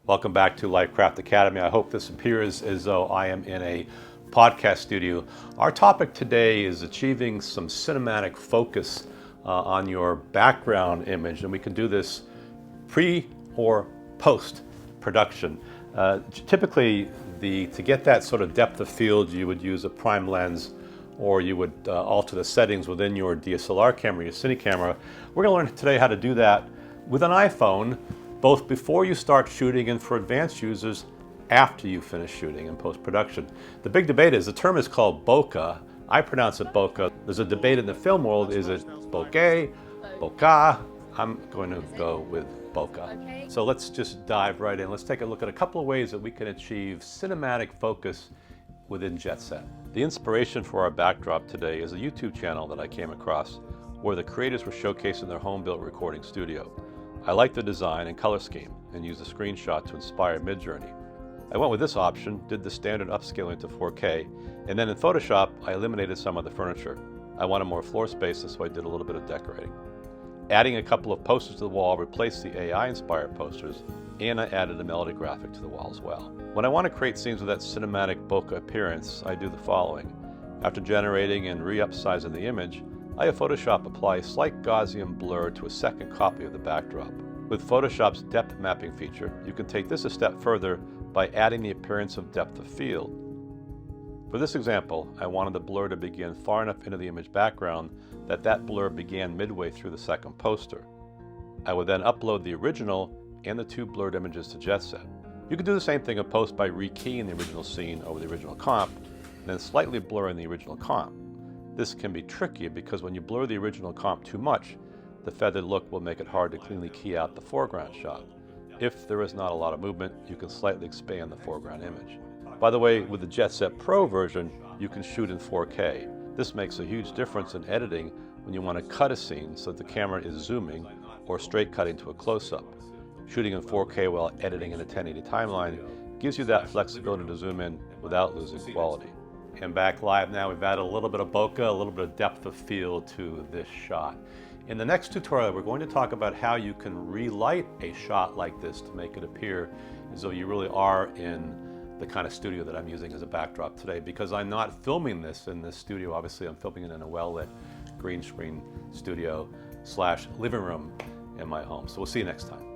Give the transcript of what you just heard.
Welcome back to Lightcraft Academy. I hope this appears as though I am in a podcast studio. Our topic today is achieving some cinematic focus on your background image, and we can do this pre or post production. Typically, to get that sort of depth of field, you would use a prime lens, or you would alter the settings within your DSLR camera, your cine camera. We're going to learn today how to do that with an iPhone, both before you start shooting and for advanced users after you finish shooting in post-production. The big debate is, the term is called bokeh. I pronounce it bokeh. There's a debate in the film world, is it bokeh, bokeh? I'm going to go with bokeh. Okay. So let's just dive right in. Let's take a look at a couple of ways that we can achieve cinematic focus within Jetset. The inspiration for our backdrop today is a YouTube channel that I came across where the creators were showcasing their home-built recording studio. I liked the design and color scheme and used a screenshot to inspire Midjourney. I went with this option, did the standard upscaling to 4K, and then in Photoshop, I eliminated some of the furniture. I wanted more floor space, so I did a little bit of decorating. Adding a couple of posters to the wall replaced the AI-inspired posters, and I added a melody graphic to the wall as well. When I want to create scenes with that cinematic bokeh appearance, I do the following. After generating and re-upsizing the image, I have Photoshop apply a slight Gaussian blur to a second copy of the backdrop. With Photoshop's depth mapping feature, you can take this a step further by adding the appearance of depth of field. For this example, I wanted the blur to begin far enough into the image background that blur began midway through the second poster. I would then upload the original and the two blurred images to Jetset. You can do the same thing in post by rekeying the original scene over the original comp, and then slightly blurring the original comp. This can be tricky because when you blur the original comp too much, the feathered look will make it hard to cleanly key out the foreground shot. If there is not a lot of movement, you can slightly expand the foreground image. By the way, with the Jetset Pro version, you can shoot in 4K. This makes a huge difference in editing when you want to cut a scene so that the camera is zooming or straight cutting to a close-up. Shooting in 4K while editing in a 1080 timeline gives you that flexibility to zoom in without losing quality. And back live now, we've added a little bit of bokeh, a little bit of depth of field to this shot. In the next tutorial, we're going to talk about how you can relight a shot like this to make it appear as though you really are in the kind of studio that I'm using as a backdrop today, because I'm not filming this in this studio. Obviously, I'm filming it in a well-lit green screen studio / living room in my home. So we'll see you next time.